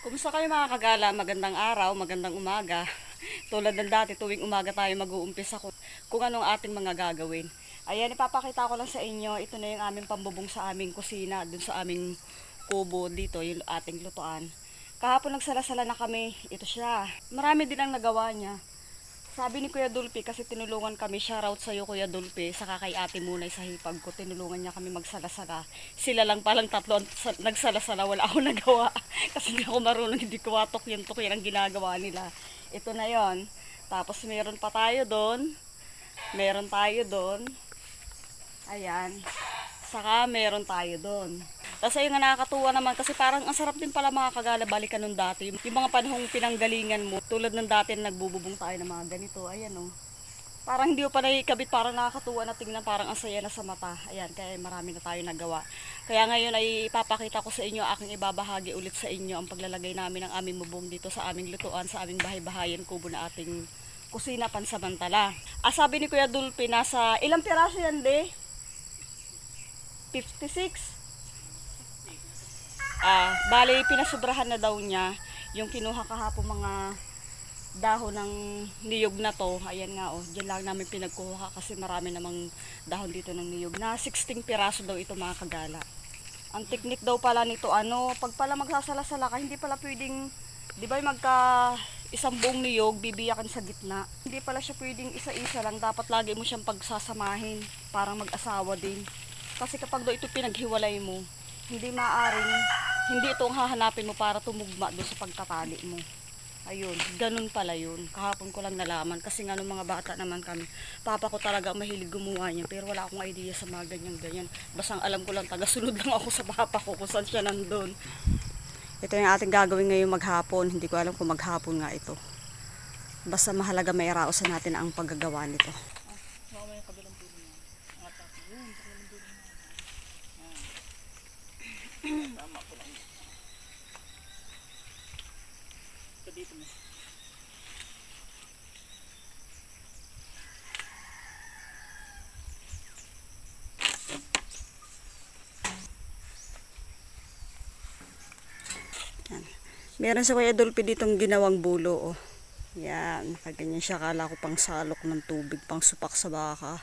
Kumusta kayo mga kagala? Magandang araw, magandang umaga. Tulad ng dati, tuwing umaga tayo mag-uumpisa kung anong ating mga gagawin. Ayan, ipapakita ko lang sa inyo, ito na yung aming pambubong sa aming kusina, dun sa aming kubo dito, yung ating lutuan. Kahapon nagsalasala na kami, ito siya. Marami din ang nagawa niya. Sabi ni Kuya Dulpi, kasi tinulungan kami, shoutout sa'yo Kuya Dulpi, saka kay Ate Munay sa hipag ko, tinulungan niya kami magsalasala. Sila lang palang tatlo nagsalasala, wala ako nagawa. Kasi hindi ako marunong, hindi ko watok yun ang ginagawa nila. Ito na yon. Tapos meron pa tayo doon. Meron tayo doon. Ayan. Saka meron tayo doon. Tapos ayun nga nakakatuwa naman kasi parang ang sarap din pala mga kagala balikan nung dati. Yung mga panahong pinanggalingan mo, tulad ng dati na nagbububong tayo ng mga ganito. Ayan o. Parang hindi ko pa nakikabit, parang nakakatuwa na tingnan, parang ang saya na sa mata. Ayan, kaya marami na tayo nagawa. Kaya ngayon ay ipapakita ko sa inyo, aking ibabahagi ulit sa inyo ang paglalagay namin ng aming bubong dito sa aming lutuan, sa aming bahay-bahayan kubo na ating kusina pansamantala. Sabi ni Kuya Dulpi, nasa ilang piraso yan de? 56? Bali, pinasubrahan na daw niya yung kinuha kahapon mga dahon ng niyog na to. Ayan nga dyan lang namin pinagkuha kasi marami namang dahon dito ng niyog. Na 16 piraso daw ito mga kagala. Ang teknik daw pala nito, pag pala magsasalasala ka, hindi pala pwedeng, di ba magka isang buong niyog, bibiyakan sa gitna. Hindi pala siya pwedeng isa-isa lang, dapat lagi mo siyang pagsasamahin, parang mag-asawa din. Kasi kapag daw ito pinaghiwalay mo, hindi maaring, hindi ito ang hahanapin mo para tumugma doon sa pagtatali mo. Ayun, ganun pala yun. Kahapon ko lang nalaman kasi nga nung mga bata naman kami, papa ko talaga mahilig gumawa niya pero wala akong idea sa mga ganyan-ganyan. Basta alam ko lang, tagasunod lang ako sa papa ko kung saan siya nandun. Ito yung ating gagawin ngayong maghapon. Hindi ko alam kung maghapon nga ito. Basta mahalaga may rausan natin ang paggagawa nito. Dito mo. Yan. Meron sa Kuya Dulpi ditong ginawang bulo Yan, nakaganyan siya, kala ko pang salok ng tubig, pang supak sa baka.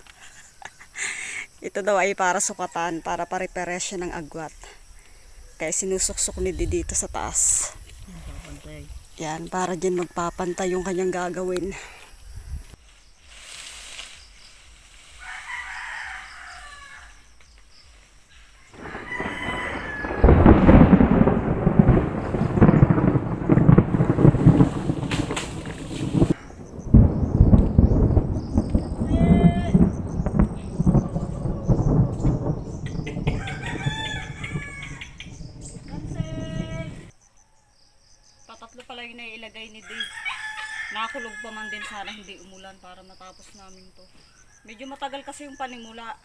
Ito daw ay para sukatan, para pare-pares siya ng agwat. Kaya sinusuksok ni dito sa taas. Yan, para dyan magpapantay yung kanyang gagawin. Patatlo pala yung nailagay ni Dave. Nakakulog pa man din, sana hindi umulan para matapos namin to. Medyo matagal kasi yung panimula.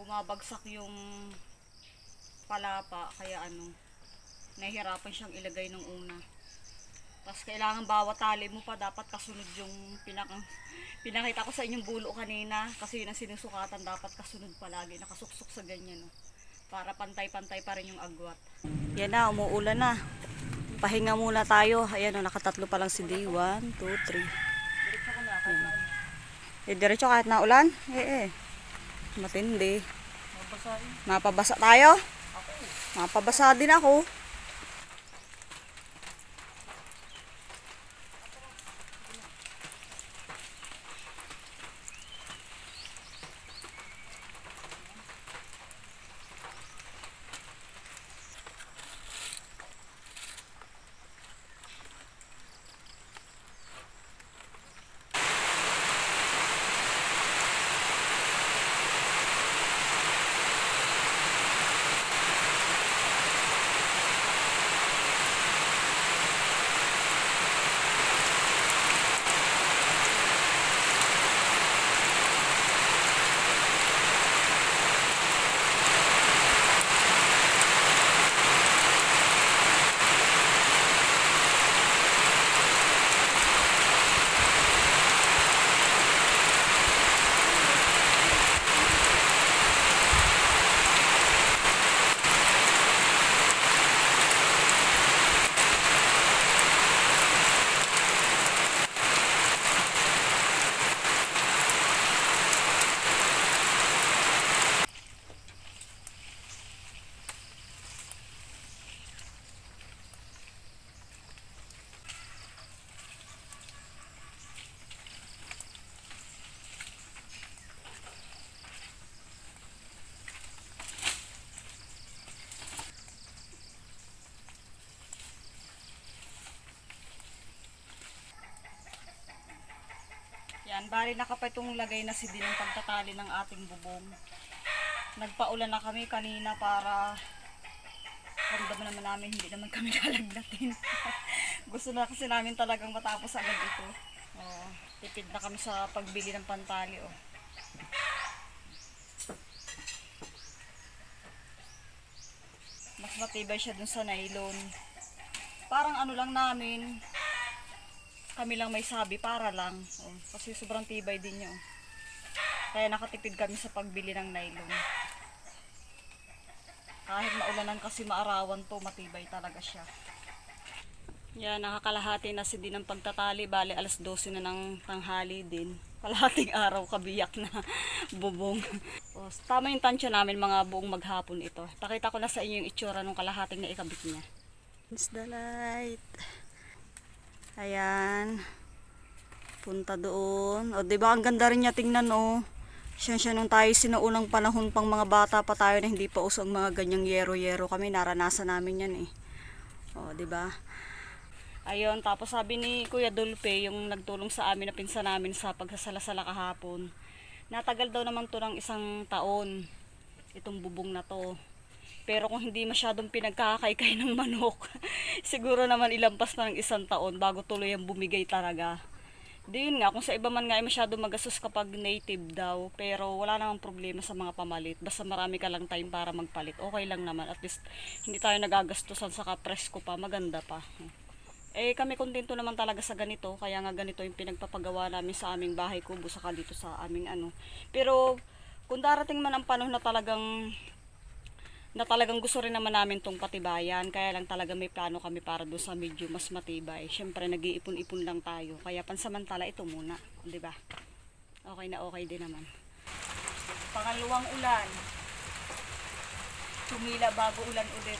Bumabagsak yung palapa, kaya nahihirapan siyang ilagay ng una. Tapos kailangan bawat tali mo pa dapat kasunod yung pinakita ko sa inyong bulo kanina, kasi yun ang sinusukatan, dapat kasunod palagi, nakasuksok sa ganyan para pantay-pantay pa rin yung agwat. Yan na, umuulan na. Pahinga muna tayo. Ayan nakatatlo pa lang si Day. 1, 2, 3. Diretso kahit na ulan? Matindi. Mapabasa tayo? Mapabasa din ako. Bali nakapatong lagay na si din ang pagtatali ng ating bubong. Nagpaulan na kami kanina para ramdam naman namin hindi naman kami lalagnatin. Gusto na kasi namin talagang matapos agad ito. Oh, tipid na kami sa pagbili ng pantali. Oh. Mas matibay siya dun sa nylon. Parang ano lang namin, kami lang may sabi para lang. Oh, kasi sobrang tibay din niya. Oh. Kaya nakatipid kami sa pagbili ng nylon. Kahit maulanan kasi maarawan to, matibay talaga siya. Yan, nakakalahati na si din ang pagtatali. Bali, alas 12 na ng tanghali din. Kalahating araw, kabiyak na bubong. O, tama yung tansya namin mga buong maghapon ito. Pakita ko na sa inyo yung itsura ng kalahating na ikabit niya. It's the light. Ayan. Punta doon. O, diba ang ganda rin niya tingnan, o. Siya nung tayo sinuunang panahon pang mga bata pa tayo na hindi pa uso ang mga ganyang yero-yero kami, naranasan namin yan eh. O, di ba? Ayun, tapos sabi ni Kuya Dulpe, yung nagtulong sa amin na pinsan namin sa pagsasalasala kahapon, natagal daw naman to ng 1 taon, itong bubong na to. Pero kung hindi masyadong pinagkakaykay ng manok, siguro naman ilampas na ng 1 taon bago tuloy ang bumigay talaga. Di yun nga, kung sa iba man nga ay masyado magastos kapag native daw, pero wala namang problema sa mga pamalit. Basta marami ka lang time para magpalit, okay lang naman. At least hindi tayo nagagastusan sa presko pa, maganda pa. Eh kami kontento naman talaga sa ganito, kaya nga ganito yung pinagpapagawa namin sa aming bahay kubo saka dito sa aming ano. Pero kung darating man ang panahon na talagang gusto rin naman namin tong patibayan, kaya lang talaga may plano kami para doon sa medyo mas matibay. Syempre nag-iipon-ipon lang tayo, kaya pansamantala ito muna, di ba? Okay na okay din naman. Pangalawang ulan, tumila bago ulan ulit.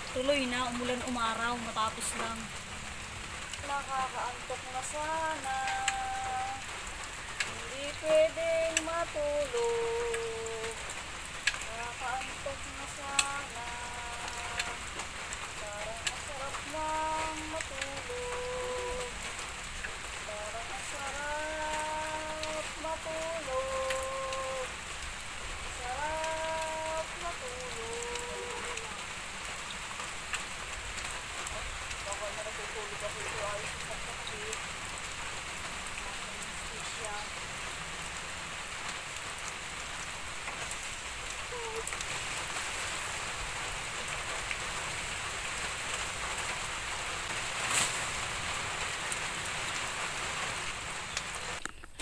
Tuloy na, umulan umaraw, matapos lang. Nakakaantok na sana, hindi pwedeng matulog. Nakakaantok na sana, parang masarap nang matulog. Parang masarap matulog. Sarap matulog. Baka na natutulog ako ito ayos sa pagkakabit. Nasa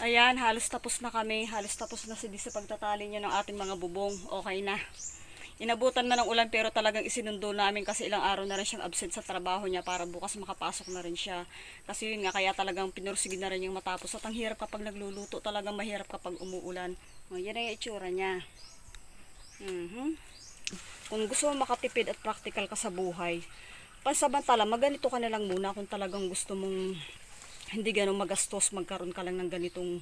ayan, halos tapos na kami. Halos tapos na si Di sa pagtatali niya ng ating mga bubong. Okay na. Inabutan na ng ulan pero talagang isinundo namin kasi ilang araw na rin siyang absent sa trabaho niya para bukas makapasok na rin siya. Kasi yun nga, kaya talagang pinursige na rin yung matapos. At ang hirap kapag nagluluto, talagang mahirap kapag umuulan. O, yan ang itsura niya. Kung gusto mo makatipid at practical ka sa buhay, pansamantala, maganito ka na lang muna kung talagang gusto mong hindi ganun magastos, magkaroon ka lang ng ganitong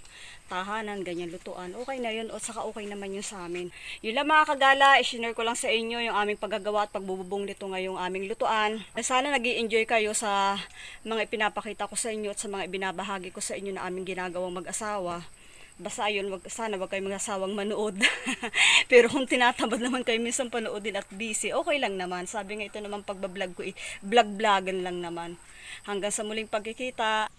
tahanan, ganyan lutuan. Okay na yun, o saka okay naman yun sa amin. Yun lang mga kagala, i-share ko lang sa inyo yung aming paggagawa at pagbububong nito ngayong aming lutuan. Sana nag-i-enjoy kayo sa mga ipinapakita ko sa inyo at sa mga ibinabahagi ko sa inyo na aming ginagawang mag-asawa. Basta ayun, sana wag kayo mag-asawang manood. Pero kung tinatamad naman kayo minsan panoodin at busy, okay lang naman. Sabi nga ito naman pagbablog ko, vlog-vlogan lang naman. Hanggang sa muling pagkikita.